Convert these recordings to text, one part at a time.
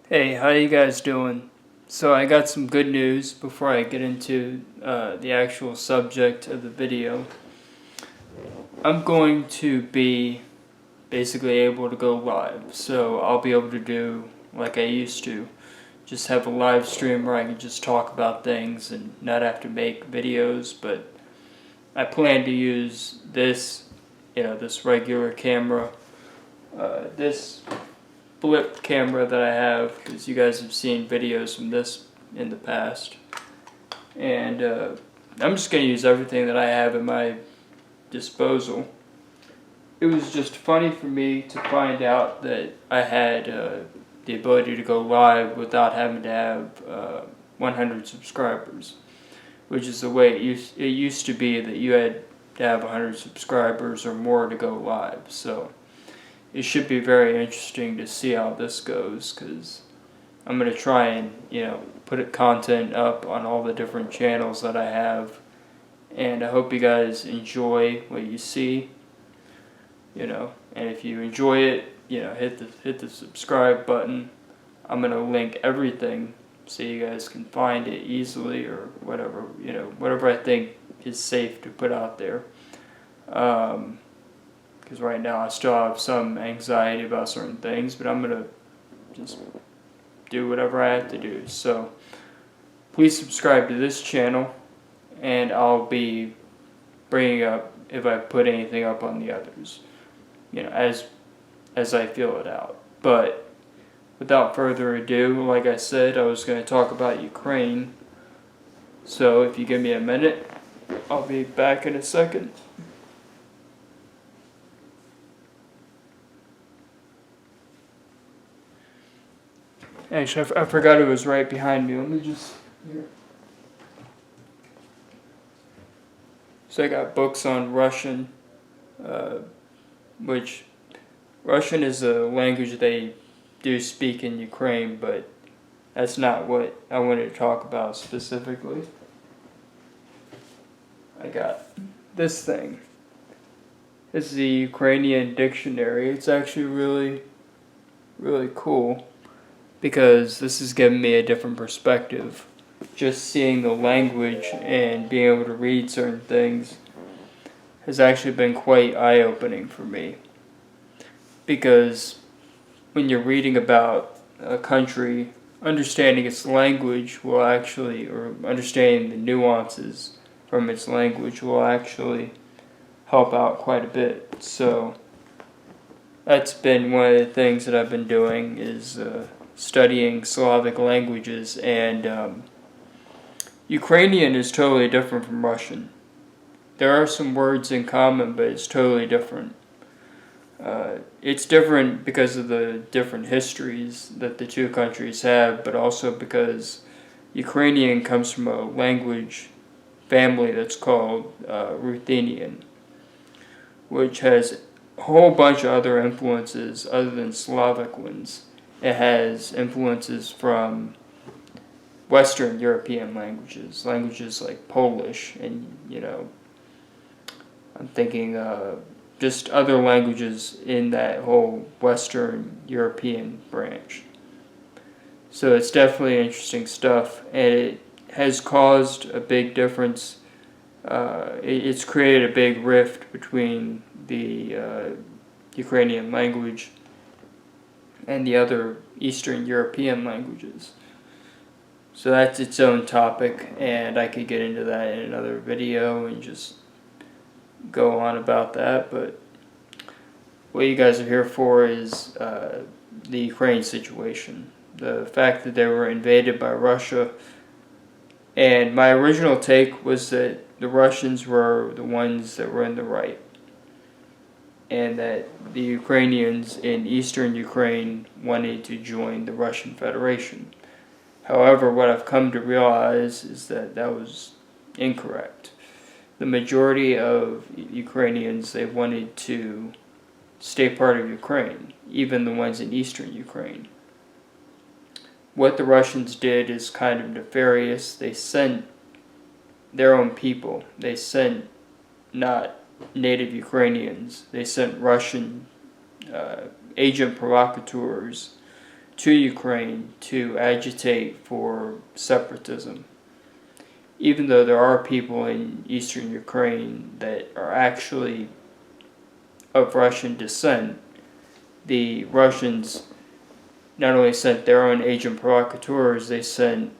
Hey, how you guys doing? So I got some good news before I get into the actual subject of the video. I'm going to be basically able to go live, so I'll be able to do like I used to. Just have a live stream where I can just talk about things and not have to make videos, but I plan to use this regular camera, this flip camera that I have, because you guys have seen videos from this in the past, and I'm just going to use everything that I have at my disposal. It was just funny for me to find out that I had the ability to go live without having to have 100 subscribers, which is the way it used to be, that you had to have 100 subscribers or more to go live. So it should be very interesting to see how this goes, because I'm going to try and, put content up on all the different channels that I have, and I hope you guys enjoy what you see, and if you enjoy it, hit the subscribe button. I'm going to link everything so you guys can find it easily, or whatever I think is safe to put out there. Because right now I still have some anxiety about certain things, but I'm going to just do whatever I have to do. So please subscribe to this channel, and I'll be bringing up if I put anything up on the others, as I feel it out. But without further ado, like I said, I was going to talk about Ukraine. So if you give me a minute, I'll be back in a second. Actually, I forgot it was right behind me. Let me just... Here. So I got books on Russian, which Russian is a language they do speak in Ukraine, but that's not what I wanted to talk about specifically. I got this thing. This is the Ukrainian dictionary. It's actually really, really cool, because this has given me a different perspective. Just seeing the language and being able to read certain things has actually been quite eye-opening for me. Because when you're reading about a country, understanding its language will actually, or understanding the nuances from its language will actually help out quite a bit. So that's been one of the things that I've been doing, is studying Slavic languages, and Ukrainian is totally different from Russian. There are some words in common, but it's totally different. It's different because of the different histories that the two countries have, but also because Ukrainian comes from a language family that's called Ruthenian, which has a whole bunch of other influences other than Slavic ones. It has influences from Western European languages like Polish, and I'm thinking just other languages in that whole Western European branch. So it's definitely interesting stuff, and it has caused a big difference. It's created a big rift between the Ukrainian language and the other Eastern European languages. So that's its own topic, and I could get into that in another video and just go on about that. But what you guys are here for is the Ukraine situation. The fact that they were invaded by Russia. And my original take was that the Russians were the ones that were in the right, and that the Ukrainians in eastern Ukraine wanted to join the Russian Federation. However, what I've come to realize is that that was incorrect. The majority of Ukrainians, they wanted to stay part of Ukraine, even the ones in eastern Ukraine. What the Russians did is kind of nefarious. They sent their own people. They sent not native Ukrainians. They sent Russian agent provocateurs to Ukraine to agitate for separatism. Even though there are people in eastern Ukraine that are actually of Russian descent, the Russians not only sent their own agent provocateurs, they sent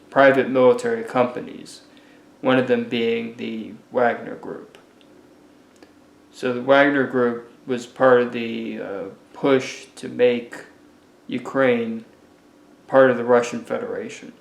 private military companies, one of them being the Wagner Group. So the Wagner Group was part of the push to make Ukraine part of the Russian Federation.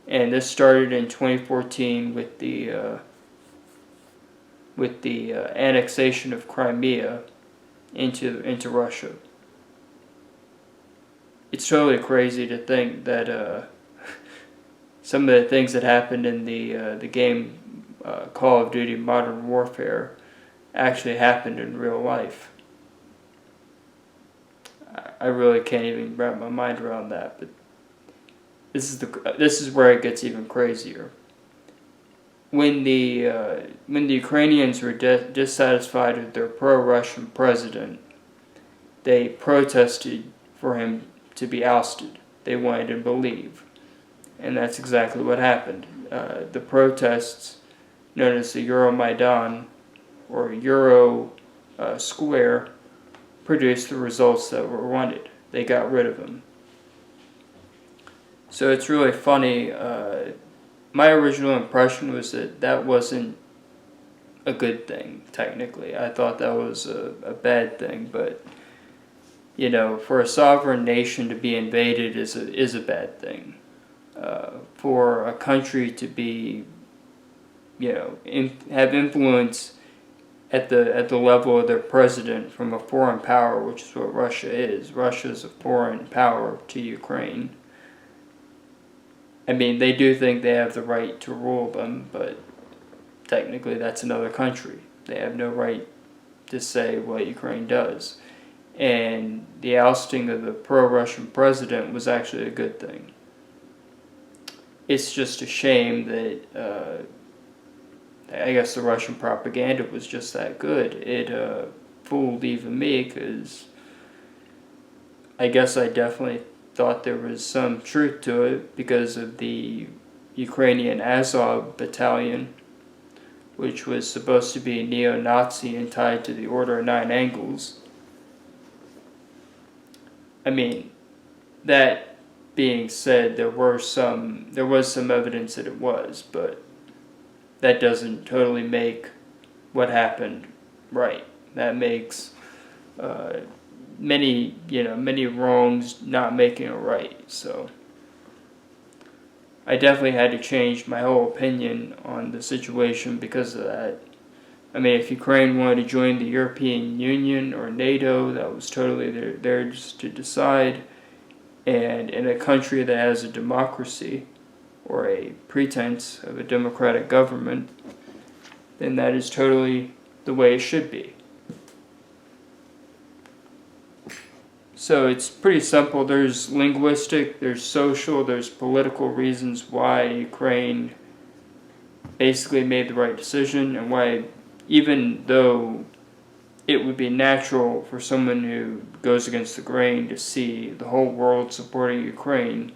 And this started in 2014 with the annexation of Crimea into Russia. It's totally crazy to think that some of the things that happened in the game Call of Duty Modern Warfare actually happened in real life. I really can't even wrap my mind around that, but this is where it gets even crazier. When the Ukrainians were dissatisfied with their pro-Russian president, they protested for him to be ousted. They wanted him to leave, and that's exactly what happened. The protests, known as the Euromaidan or Euro Square, produced the results that were wanted. They got rid of him. So it's really funny. My original impression was that wasn't a good thing, technically. I thought that was a bad thing, but, you know, for a sovereign nation to be invaded is a bad thing. For a country to be, you know, have influence at the level of their president from a foreign power, which is what Russia is. Russia is a foreign power to Ukraine. I mean, they do think they have the right to rule them, but technically that's another country. They have no right to say what Ukraine does. And the ousting of the pro-Russian president was actually a good thing. It's just a shame that I guess the Russian propaganda was just that good. It fooled even me, because I guess I definitely thought there was some truth to it because of the Ukrainian Azov battalion, which was supposed to be neo-Nazi and tied to the Order of Nine Angles. I mean, that being said, there was some evidence that it was, but that doesn't totally make what happened right. That makes many wrongs not making it right. So I definitely had to change my whole opinion on the situation because of that. I mean, if Ukraine wanted to join the European Union or NATO, that was totally theirs to decide. And in a country that has a democracy, or a pretense of a democratic government, then that is totally the way it should be. So it's pretty simple. There's linguistic, there's social, there's political reasons why Ukraine basically made the right decision, and why, even though it would be natural for someone who goes against the grain to see the whole world supporting Ukraine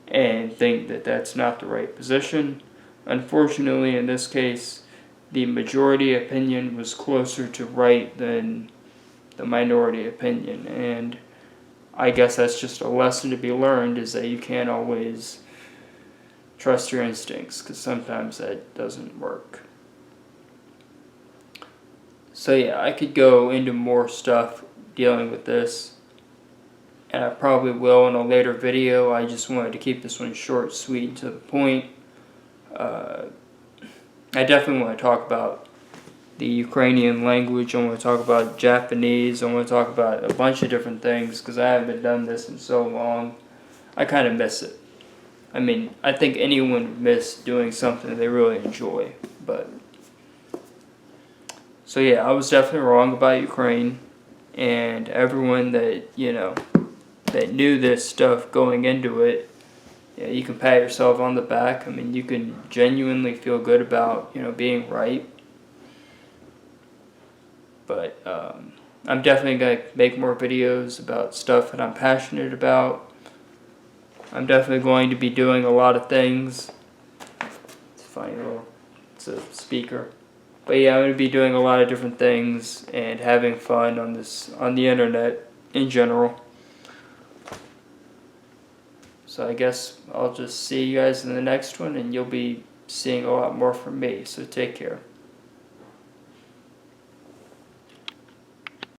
and think that that's not the right position, unfortunately in this case the majority opinion was closer to right than the minority opinion. And I guess that's just a lesson to be learned, is that you can't always trust your instincts, because sometimes that doesn't work. So yeah, I could go into more stuff dealing with this, and I probably will in a later video. I just wanted to keep this one short, sweet, and to the point. I definitely want to talk about the Ukrainian language. I want to talk about Japanese. I want to talk about a bunch of different things, because I haven't done this in so long. I kind of miss it. I mean, I think anyone would miss doing something they really enjoy. But so yeah, I was definitely wrong about Ukraine, and everyone that, you know, that knew this stuff going into it, yeah, you can pat yourself on the back. I mean, you can genuinely feel good about, you know, being right. But I'm definitely going to make more videos about stuff that I'm passionate about. I'm definitely going to be doing a lot of things. It's funny, it's a speaker. But yeah, I'm going to be doing a lot of different things and having fun on the internet in general. So I guess I'll just see you guys in the next one, and you'll be seeing a lot more from me. So take care.